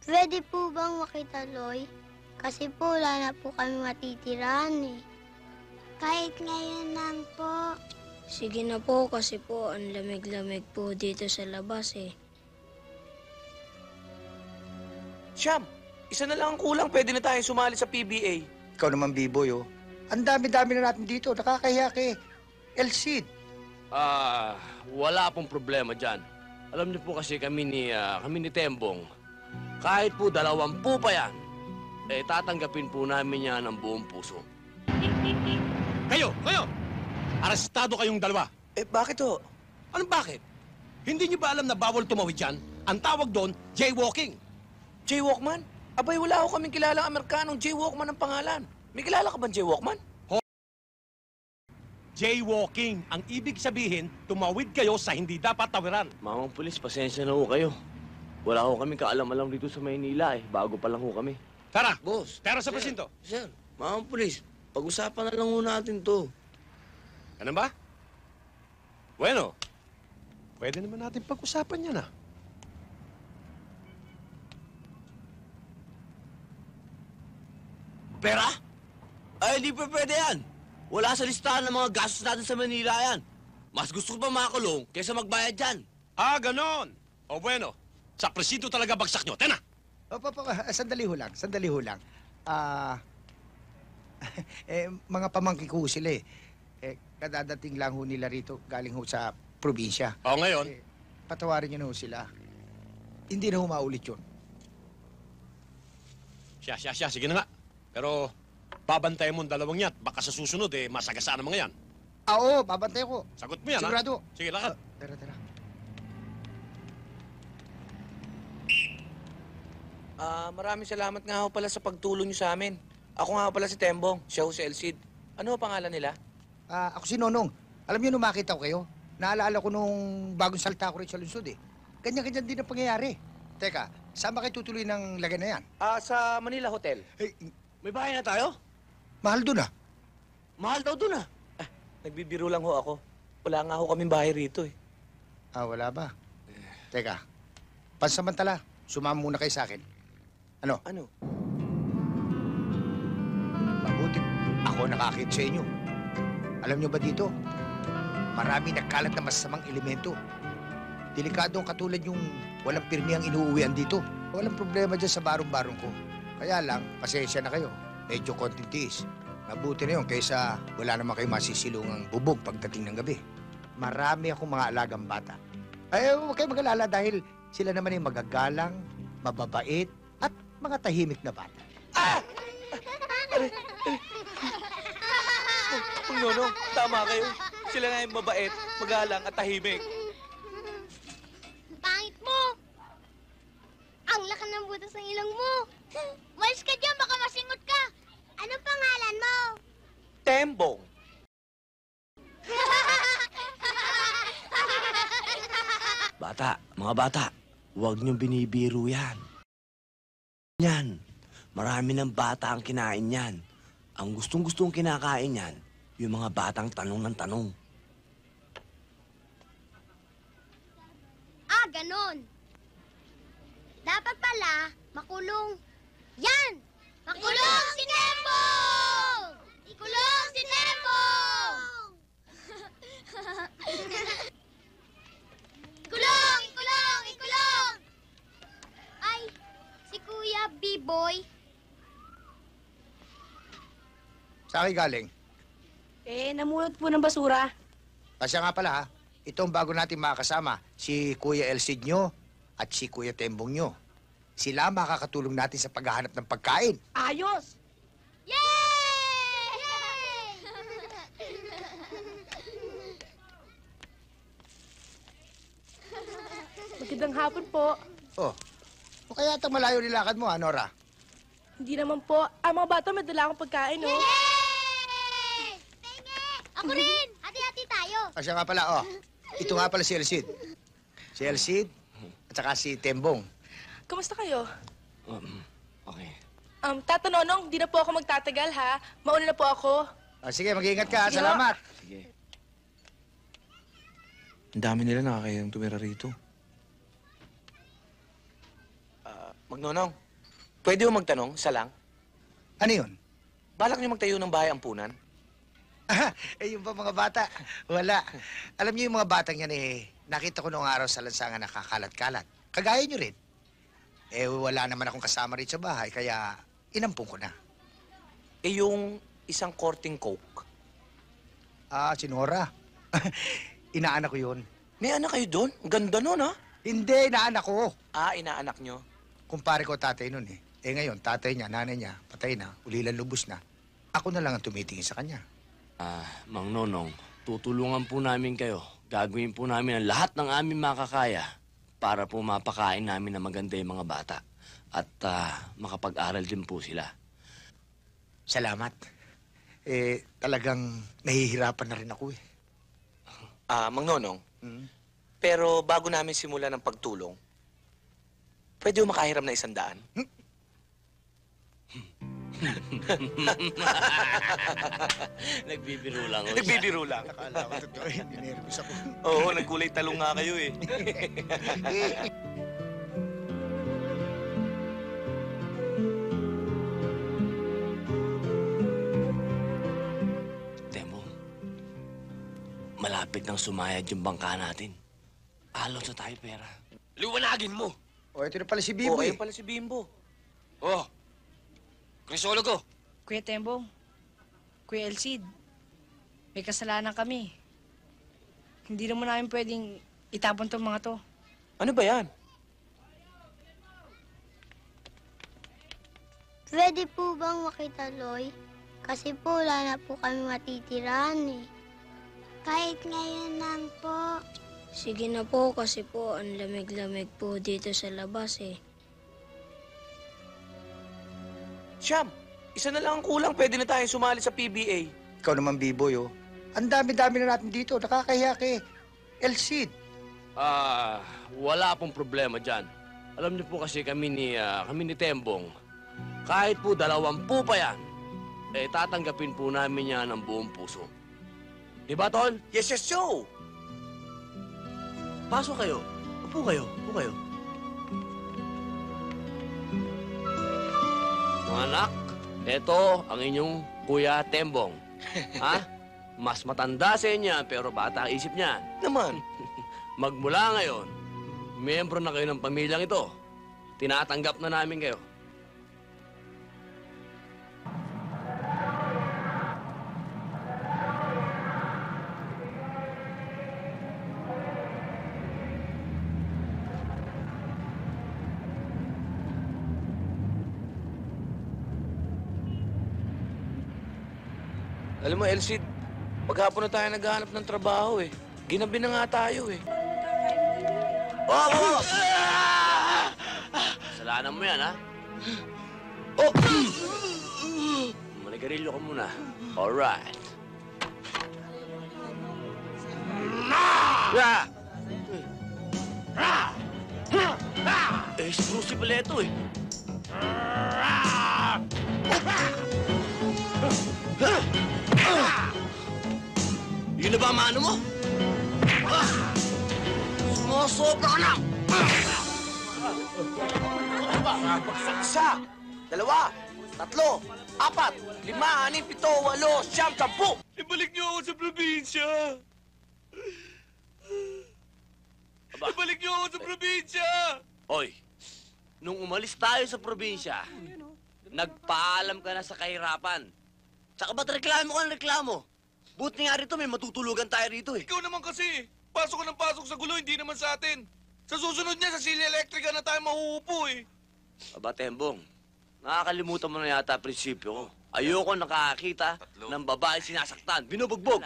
Pwede po bang makita, Loy? Kasi po wala na po kami matitirahan eh. Kahit ngayon lang po. Sige na po kasi po ang lamig-lamig po dito sa labas eh. Siyam, isa na lang ang kulang. Pwede na tayo sumali sa PBA. Ikaw naman, B-boy, oh. Ang dami-dami na natin dito. Nakakahiya kay Elsid. Wala pong problema dyan. Alam niyo po kasi kami ni Tembong, kahit po 20 pa yan, tatanggapin po namin yan ng buong puso. Kayo! Arestado kayong dalawa. Bakit ho? Anong bakit? Hindi niyo ba alam na bawal tumawid yan? Ang tawag doon, jaywalking. Jaywalkman? Abay, wala ho kaming kilalang Amerikanong jaywalkman ang pangalan. May kilala ka bang jaywalkman? Jaywalking. Ang ibig sabihin, tumawid kayo sa hindi dapat tawiran. Mamang pulis, pasensya na ho kayo. Wala ho kaming kaalam-alam dito sa Maynila bago pa lang ho kami. Tara! Boss. Tara sa presinto. Sir, mga pulis, pag-usapan na lang ho natin to. Ano ba? Bueno, pwede naman natin pag-usapan yan, Pera? Ay, di pa pwede yan. Wala sa listahan ng mga gastos natin sa Manila yan. Mas gusto ko pa makulong kaysa magbayad dyan. Ganon. O bueno, sa presinto talaga bagsak nyo. Tena! Sandali ho lang. Mga pamangkin ko sila eh. Kadadating lang ho nila rito, galing ho sa probinsya. O ngayon, Patawarin niyo na ho sila. Hindi na ho maulit yun. siya, sige na nga. Pero, babantayan mo ang dalawang yan. Baka sa susunod, masagasaan ang mga yan. Oo, babantay ko. Sagot mo yan, Sigurado. ha? Sige, lakad. Tara. Maraming salamat nga ho pala sa pagtulong niyo sa amin. Ako nga ho pala si Tembong, siya ho si Elsid. Ano ho pangalan nila? Ako si Nonong. Alam niyo, nung makita ko kayo, naalala ko nung bagong salta ko rin sa lungsod eh. Ganyan-ganyan din ang pangyayari. Teka, saan ba kayo tutuloy ng lagay na yan? Sa Manila Hotel. May bahay na tayo? Mahal doon Mahal daw dun Nagbibiro lang ho ako. Wala nga ho kaming bahay rito eh. Wala ba? Teka, pansamantala, sumama muna kayo sa akin. Ano? Mabuti, ako nakakita sa inyo. Alam niyo ba dito, marami nagkalat na masasamang elemento. Delikado ang katulad yung walang pirmi ang inuuwian dito. Walang problema dyan sa barong-barong ko. Kaya lang, pasensya na kayo. Medyo konting tiis. Mabuti na yun kaysa wala naman kayo masisilungang bubog pagdating ng gabi. Marami akong mga alagang bata. Huwag kayo mag-alala dahil sila naman ay magagalang, mababait, at mga tahimik na bata. Nonong, tama kayo. Sila nga yung mabait, magalang at tahimik. Pangit mo! Ang laki ng butas ng ilong mo! Walis ka dyan, baka masingot ka! Anong pangalan mo? Tembong. Mga bata, huwag niyong binibiro yan. Marami ng bata ang kinain yan. Ang gustong-gustong kinakain yan, yung mga batang tanong ng tanong. Ganon. Dapat pala, makulong. Yan! Makulong si Tembong! Ikulong si Tembong! Ikulong! Ay, si Kuya B-Boy. Sa akin galing. Namulot po ng basura. Pasya nga pala ha, itong bago natin makakasama, si Kuya Elsid nyo at si Kuya Tembong nyo. Sila makakatulong natin sa paghahanap ng pagkain. Ayos! Yay! Magandang hapon po. O kaya atang malayo nilakad mo ha, Nora? Hindi naman po. Ang mga bata may dala akong pagkain, oh. Yay! Penge! Ako rin! Hati-hati tayo. Pasya nga pala, ito nga pala si Elsid. Si Elsid at saka si Tembong. Kamusta kayo? Okay. Tata Nonong, di na po ako magtatagal, ha? Mauna na po ako. Sige, mag-iingat ka. Sige, Salamat. Sige. Ang dami nila nakakayang tumira rito. Magnonong, pwede mo magtanong, isa lang? Ano yun? Balak niyo magtayo ng bahay ampunan? Yung ba mga bata? Wala. Alam niyo yung mga batang yan nakita ko noong araw sa lansangan nakakalat-kalat. Kagaya niyo rin. Wala naman akong kasama rin sa bahay, kaya inampun ko na. Yung isang korting coke. Si Nora. Inaanak ko yun. May anak kayo doon? Ang ganda nun, ha? Hindi, inaanak ko. Inaanak niyo. Kumpare ko tatay nun ngayon, tatay niya, nanay niya, patay na, ulilan lubos na. Ako na lang ang tumitingin sa kanya. Mang Nonong, tutulungan po namin kayo. Gagawin po namin ang lahat ng aming makakaya para po mapakain namin na maganda yung mga bata. At makapag-aral din po sila. Salamat. Talagang nahihirapan na rin ako Mang Nonong, Hmm? pero bago namin simulan ng pagtulong, pwede mo makahiram na 100? Nagbibiro lang. Nagbibiro lang. Akala ko totoo ninervous ako. Oo, nagkulay talong nga kayo eh. Temo, malapit nang sumayad yung bangka natin. Alot na tayo pera. Liwanagin mo! Ito na pala si Oo, Bibo ayun pala si Bimbo. Oh, Crisologo, Kuya Tembong, Kuya Elcid, may kasalanan kami. Hindi naman namin pwedeng itapon tong mga to. Ano ba yan? Pwede po bang makitaloy? Kasi po wala na po kami matitirahan eh. Kahit ngayon lang po. Sige na po kasi po ang lamig-lamig po dito sa labas eh. Siyam, isa na lang ang kulang. Pwede na tayo sumali sa PBA. Ikaw naman, Biboy, Ang dami-dami na natin dito. Nakakahiya kay Elcid. Wala pong problema dyan. Alam niyo po kasi kami ni Tembong, kahit po 20 pa yan, tatanggapin po namin yan ng buong puso. Di ba, Tol? Yes, Joe! Pasok kayo. Upo kayo. Mga anak, eto ang inyong Kuya Tembong. Ha? Mas matanda sa inyo, pero bata ang isip niya. Naman. Magmula ngayon, miyembro na kayo ng pamilyang ito. Tinatanggap na namin kayo. Alam mo, Elsid, paghapon na tayo naghahanap ng trabaho eh. Ginabi na nga tayo eh. Oh! Kasalanan mo yan, ha? Oh! Manigarilyo ka muna. Alright. Exclusive pala ito eh. Yun na ba ang mano mo? Sumusobra ka na! Isa, dalawa, tatlo, apat, lima, anim, pito, walo, siyam, 10! Ibalik niyo ako sa probinsya! Ibalik niyo ako sa probinsya! Hoy, nung umalis tayo sa probinsya, nagpaalam ka na sa kahirapan. Tsaka ba't reklamo ka ng reklamo? Buti nga rito, may matutulugan tayo rito eh. Ikaw naman kasi, pasok ka ng pasok sa gulo, hindi naman sa atin. Sa susunod niya, sa Silya Electrica na tayo mahuupo eh. Aba, Tembong, nakakalimutan mo na yata prinsipyo ko. Ayoko nakakita ng babae sinasaktan, binubugbog.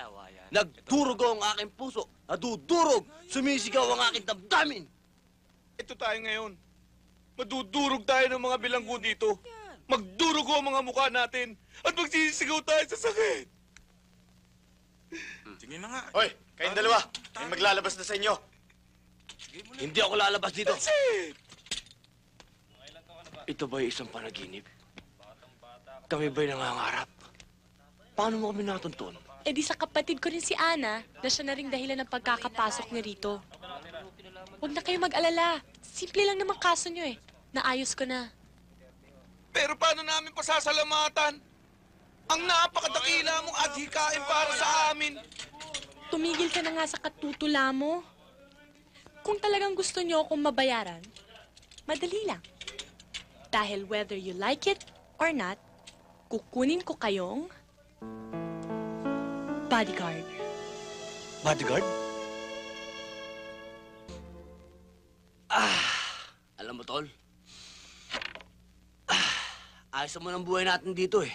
Nagdurog ang aking puso, nadudurog, sumisigaw ang aking damdamin. Ito tayo ngayon. Madudurog tayo ng mga bilanggo dito. Magdurog ang mga mukha natin at magsisigaw tayo sa sakit. Sige na nga. Hoy, kayong dalawa, may maglalabas na sa inyo. Hindi ako lalabas dito. Ito ba'y isang panaginip? Kami ba'y nangangarap? Paano mo kami natuntun? Eh di sa kapatid ko rin si Ana, na siya na rin dahilan ng pagkakapasok niyo rito. Huwag na kayo mag-alala. Simple lang naman kaso niyo eh. Naayos ko na. Pero paano namin pasasalamatan? Ang napakadakila mong adhikain para sa amin. Tumigil ka na nga sa katutula mo. Kung talagang gusto niyo akong mabayaran, madali lang. Dahil whether you like it or not, kukunin ko kayong bodyguard. Bodyguard? Alam mo, Tol, ayos naman ang buhay natin dito eh.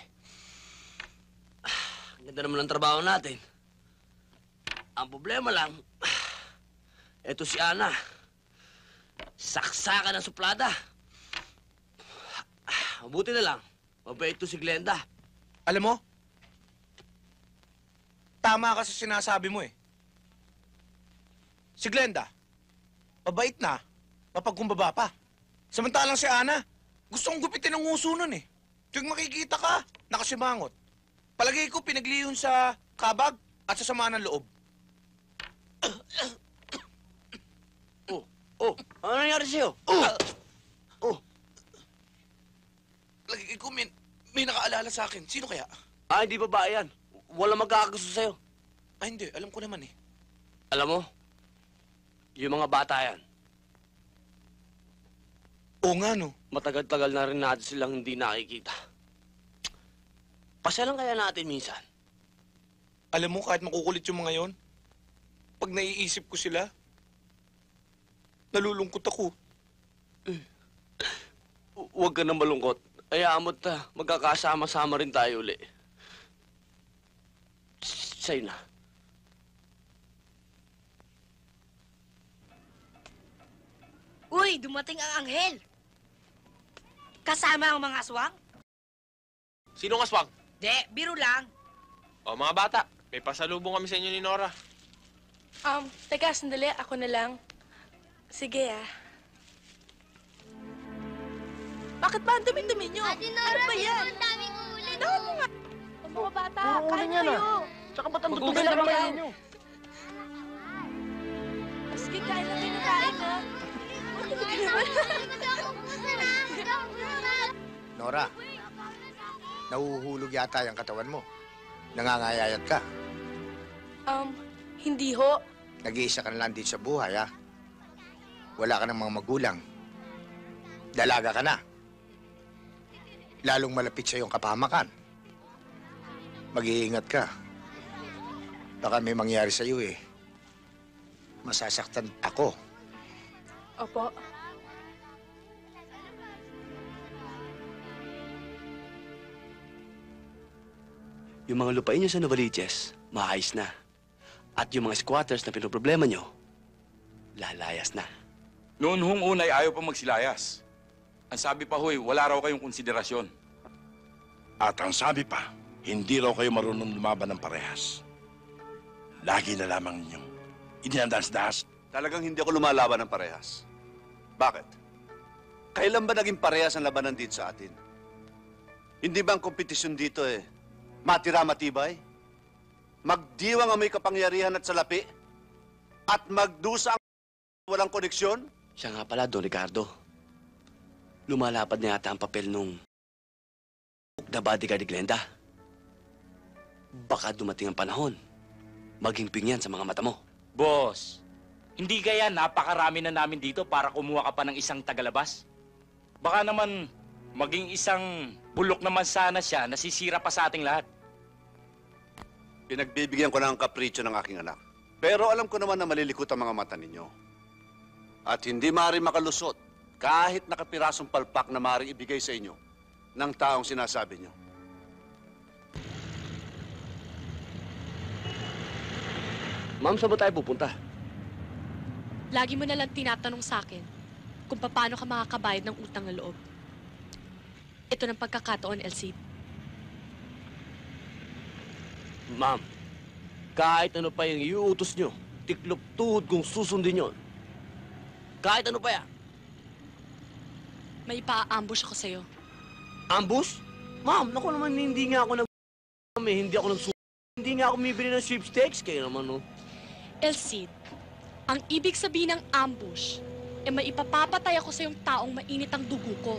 Ang ganda naman ang trabaho natin. Ang problema lang, eto si Ana. Saksakan ng suplada. Mabuti na lang, mabait to si Glenda. Alam mo, tama ka sa sinasabi mo eh. Si Glenda, mabait na, mapagkumbaba pa. Samantalang si Ana, gustong gupitin ang uso nun eh. Tuwing makikita ka, nakasimangot. Palagay ko pinaglihon sa kabag at sa sama ng loob. Ano nangyari sa'yo? Palagay ko may nakaalala sa akin. Sino kaya? Hindi babae yan. Walang magkakagusto sa'yo. Ay hindi, alam ko naman eh. Alam mo, yung mga bata yan, Oo nga no. matagal-tagal na rin natin silang hindi nakikita. Pasyalan kaya natin minsan. Alam mo, kahit makukulit yung mga yon, pag naiisip ko sila, nalulungkot ako. Huwag ka na malungkot. Hayaan mo't magkakasama-sama rin tayo uli. Sa'yo na. Uy, dumating ang anghel. Kasama ang mga aswang? Sinong aswang? De, biro lang. O, mga bata, may pasalubong kami sa inyo ni Nora. Teka, sandali. Ako na lang. Sige, ah. Bakit ba ang dumi-dumi niyo? Ate Nora, Ano ba yan? ang daming ulan. Dapat mo nga. Mga bata, kain kayo. Tsaka ba't ang Maguganda tutugin naman ninyo? Sige, kain lang kayo na kain, ha? Nora, nahuhulog yata yung katawan mo. Nangangayayat ka. Hindi ho. Nag-iisa ka na lang dito sa buhay, ha? Wala ka ng mga magulang. Dalaga ka na. Lalong malapit sa iyong kapahamakan. Mag-iingat ka. Baka may mangyari sa iyo eh. Masasaktan ako. Opo. Yung mga lupain nyo sa Novaliches, maayos na. At yung mga squatters na pinoproblema nyo, lalayas na. Noon hong unay ayaw pa magsilayas. Ang sabi pa hoy, wala raw kayong konsiderasyon. At ang sabi pa, hindi raw kayo marunong lumaban ng parehas. Lagi na lamang ninyong idinadaas-daas. Talagang hindi ako lumalaban ng parehas. Bakit? Kailan ba naging parehas ang labanan dito sa atin? Hindi ba ang kompetisyon dito matira matibay? Magdiwang ang may kapangyarihan at salapi? At magdusa ang walang koneksyon? Siya nga pala, Don Ricardo. Lumalapad na yata ang papel nung na bodyguard ni Glenda. Baka dumating ang panahon, maging pingyan sa mga mata mo. Boss, hindi kaya napakarami na namin dito para kumuha ka pa ng isang tagalabas? Baka naman maging isang bulok naman sana siya, nasisira pa sa ating lahat. Pinagbibigyan ko na ang kapritsyo ng aking anak. Pero alam ko naman na malilikot ang mga mata ninyo. At hindi maaari makalusot kahit nakapirasong palpak na maaari ibigay sa inyo ng taong sinasabi nyo. Ma'am, saan ba tayo pupunta? Lagi mo nalang tinatanong sa akin kung paano ka makakabayad ng utang na loob. Ito ng pagkakataon, Elsie. Ma'am, kahit ano pa yung iuutos nyo, tiklop tuhod kung susundin nyo. Kahit ano pa yan. May pa-ambush ako sa'yo. Ambush? Ma'am, naku naman, hindi nga ako hindi ako hindi nga ako bibili ng sweepstakes. Kayo naman, no? Elsie, ang ibig sabihin ng ambush, maipapapatay ako sa yung taong mainit ang dugo ko.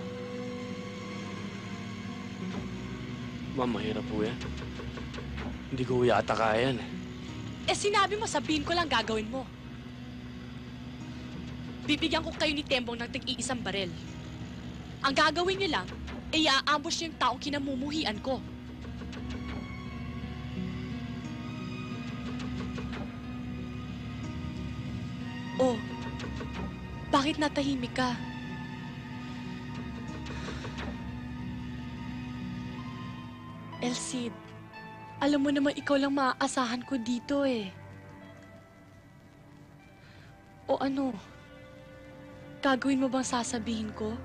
Ma'am, mahirap po yan. Hindi ko yata kaya yan. Sinabi mo, sabihin ko lang gagawin mo. Bibigyan ko kayo ni Tembong ng tig-iisang barel. Ang gagawin niyo lang, i-aambush niyo yung taong kinamumuhian ko. Oh, bakit natahimik ka? Elsid, alam mo naman ikaw lang maaasahan ko dito eh. O ano? Gagawin mo bang sasabihin ko?